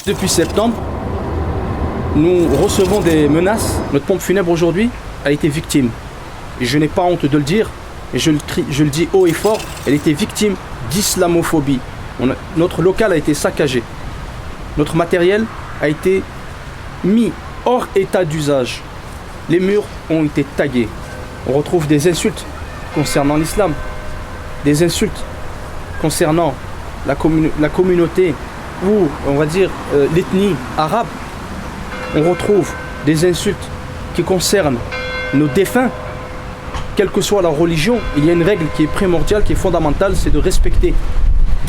Depuis septembre, nous recevons des menaces. Notre pompe funèbre aujourd'hui a été victime. Et je n'ai pas honte de le dire, et je le dis haut et fort, elle était victime d'islamophobie. Notre local a été saccagé. Notre matériel a été mis hors état d'usage. Les murs ont été tagués. On retrouve des insultes concernant l'islam, des insultes concernant la communauté ou, on va dire, l'ethnie arabe. On retrouve des insultes qui concernent nos défunts. Quelle que soit leur religion, il y a une règle qui est primordiale, qui est fondamentale, c'est de respecter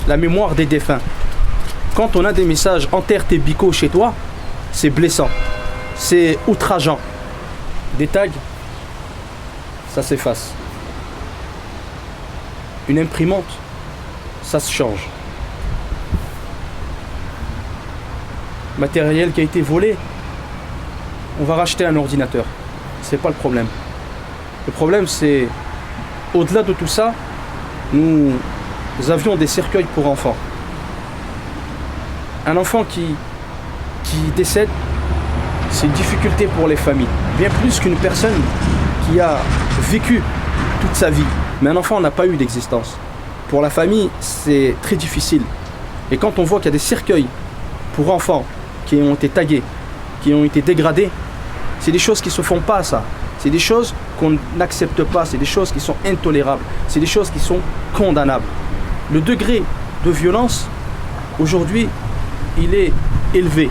la mémoire des défunts. Quand on a des messages « enterre tes bicots chez toi », c'est blessant, c'est outrageant. Des tags, ça s'efface. Une imprimante, ça se change. Matériel qui a été volé, on va racheter un ordinateur. C'est pas le problème. Le problème, c'est, au-delà de tout ça, nous avions des cercueils pour enfants. Un enfant qui décède, c'est une difficulté pour les familles. Bien plus qu'une personne qui a vécu toute sa vie. Mais un enfant n'a pas eu d'existence. Pour la famille, c'est très difficile. Et quand on voit qu'il y a des cercueils pour enfants qui ont été tagués, qui ont été dégradés, c'est des choses qui ne se font pas, ça. C'est des choses qu'on n'accepte pas, c'est des choses qui sont intolérables, c'est des choses qui sont condamnables. Le degré de violence, aujourd'hui, il est élevé.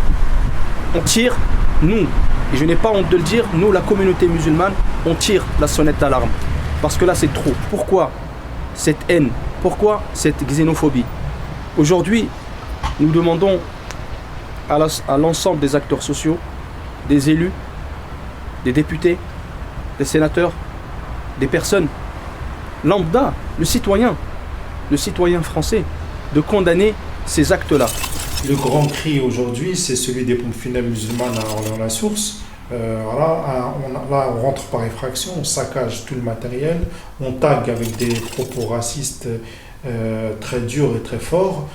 On tire, nous, et je n'ai pas honte de le dire, nous, la communauté musulmane, on tire la sonnette d'alarme. Parce que là, c'est trop. Pourquoi cette haine? Pourquoi cette xénophobie? Aujourd'hui, nous demandons à l'ensemble des acteurs sociaux, des élus, des députés, des sénateurs, des personnes lambda, le citoyen français, de condamner ces actes-là. Le grand cri aujourd'hui, c'est celui des pompes funèbres musulmanes à Orléans-la-Source. Là, on rentre par effraction, on saccage tout le matériel, on tague avec des propos racistes très durs et très forts.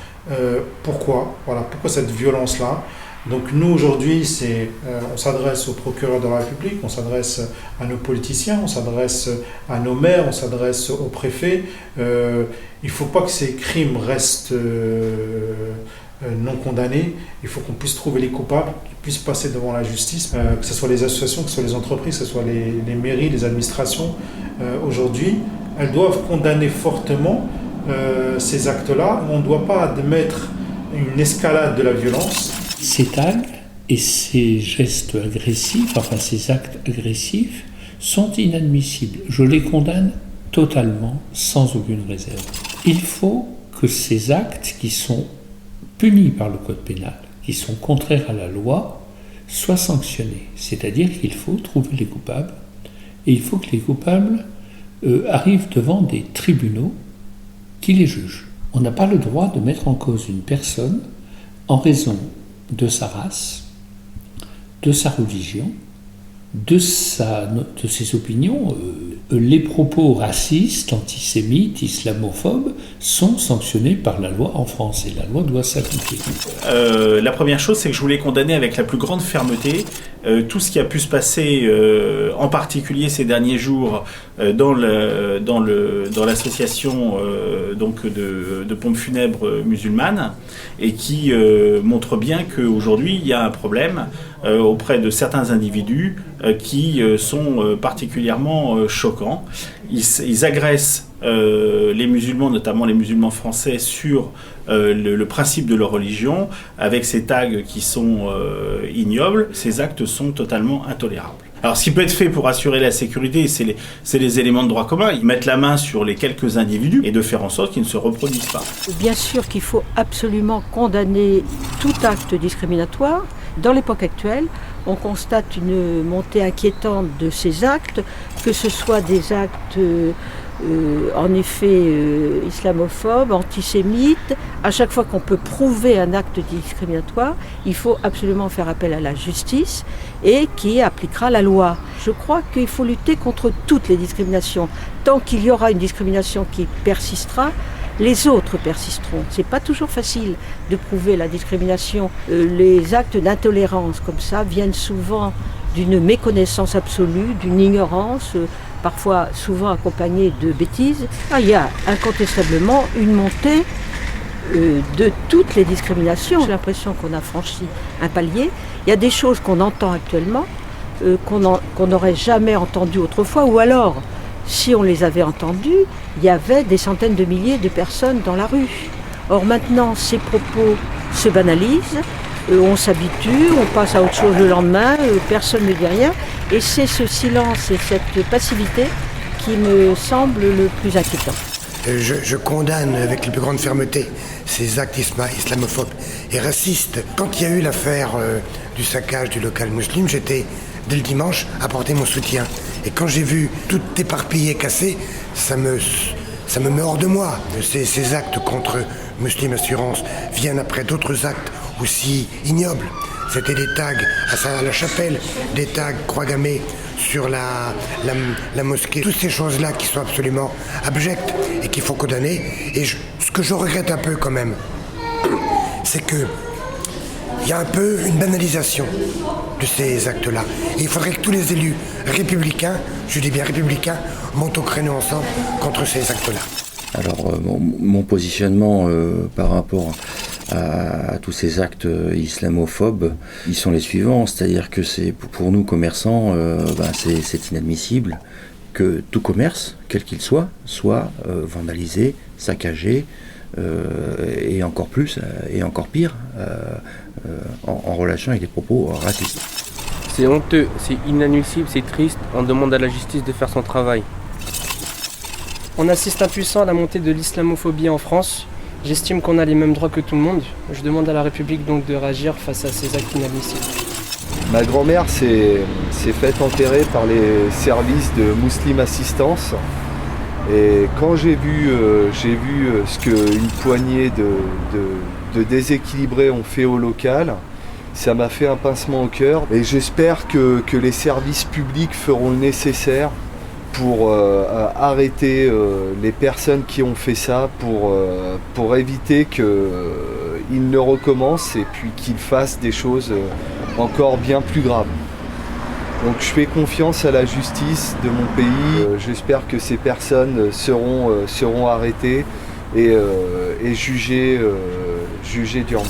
Pourquoi cette violence-là? Donc nous aujourd'hui, on s'adresse au procureur de la République, on s'adresse à nos politiciens, on s'adresse à nos maires, on s'adresse aux préfets. Il ne faut pas que ces crimes restent non condamnés. Il faut qu'on puisse trouver les coupables, qu'ils puissent passer devant la justice, que ce soit les associations, que ce soit les entreprises, que ce soit les mairies, les administrations. Aujourd'hui, elles doivent condamner fortement ces actes-là. On ne doit pas admettre une escalade de la violence. Ces tags et ces gestes agressifs, enfin ces actes agressifs, sont inadmissibles. Je les condamne totalement, sans aucune réserve. Il faut que ces actes qui sont punis par le code pénal, qui sont contraires à la loi, soient sanctionnés. C'est-à-dire qu'il faut trouver les coupables, et il faut que les coupables arrivent devant des tribunaux qui les jugent. On n'a pas le droit de mettre en cause une personne en raison de sa race, de sa religion, de ses opinions. Les propos racistes, antisémites, islamophobes sont sanctionnés par la loi en France et la loi doit s'appliquer. La première chose, c'est que je voulais condamner avec la plus grande fermeté tout ce qui a pu se passer, en particulier ces derniers jours, dans l'association de pompes funèbres musulmanes, et qui montre bien qu'aujourd'hui il y a un problème auprès de certains individus qui sont particulièrement choquants. Ils agressent les musulmans, notamment les musulmans français, sur le principe de leur religion, avec ces tags qui sont ignobles. Ces actes sont totalement intolérables. Alors, ce qui peut être fait pour assurer la sécurité, c'est les éléments de droit commun. Ils mettent la main sur les quelques individus et de faire en sorte qu'ils ne se reproduisent pas. Bien sûr qu'il faut absolument condamner tout acte discriminatoire. Dans l'époque actuelle, on constate une montée inquiétante de ces actes, que ce soit des actes en effet islamophobes, antisémites. À chaque fois qu'on peut prouver un acte discriminatoire, il faut absolument faire appel à la justice et qui appliquera la loi. Je crois qu'il faut lutter contre toutes les discriminations. Tant qu'il y aura une discrimination qui persistera, les autres persisteront. C'est pas toujours facile de prouver la discrimination. Les actes d'intolérance comme ça viennent souvent d'une méconnaissance absolue, d'une ignorance, parfois souvent accompagnée de bêtises. Il y a incontestablement une montée de toutes les discriminations. J'ai l'impression qu'on a franchi un palier. Il y a des choses qu'on entend actuellement, qu'on n'aurait jamais entendues autrefois, ou alors, si on les avait entendues, il y avait des centaines de milliers de personnes dans la rue. Or maintenant, ces propos se banalisent, on s'habitue, on passe à autre chose le lendemain, personne ne dit rien, et c'est ce silence et cette passivité qui me semble le plus inquiétant. Je condamne avec la plus grande fermeté ces actes islamophobes et racistes. Quand il y a eu l'affaire du saccage du local musulman, j'étais, dès le dimanche, à porter mon soutien. Et quand j'ai vu tout éparpillé, cassé, ça me met hors de moi. Ces actes contre Muslim Assurance viennent après d'autres actes aussi ignobles. C'était des tags à la chapelle, des tags croix gammée sur la mosquée. Toutes ces choses-là qui sont absolument abjectes et qu'il faut condamner. Et ce que je regrette un peu quand même, c'est que il y a un peu une banalisation de ces actes-là. Et il faudrait que tous les élus républicains, je dis bien républicains, montent au créneau ensemble contre ces actes-là. Alors mon positionnement par rapport à tous ces actes islamophobes, ils sont les suivants, c'est-à-dire que c'est pour nous commerçants, c'est inadmissible que tout commerce, quel qu'il soit vandalisé, saccagé, et encore plus, et encore pire, en relation avec des propos racistes. C'est honteux, c'est inadmissible, c'est triste, on demande à la justice de faire son travail. On assiste impuissant à la montée de l'islamophobie en France. J'estime qu'on a les mêmes droits que tout le monde. Je demande à la République donc de réagir face à ces actes inadmissibles. Ma grand-mère s'est faite enterrer par les services de Muslim Assistance. Et quand j'ai vu ce qu'une poignée de déséquilibrés ont fait au local, ça m'a fait un pincement au cœur. Et j'espère que les services publics feront le nécessaire pour arrêter les personnes qui ont fait ça, pour éviter qu'ils ne recommencent et puis qu'ils fassent des choses encore bien plus graves. Donc je fais confiance à la justice de mon pays. J'espère que ces personnes seront arrêtées et jugées durement.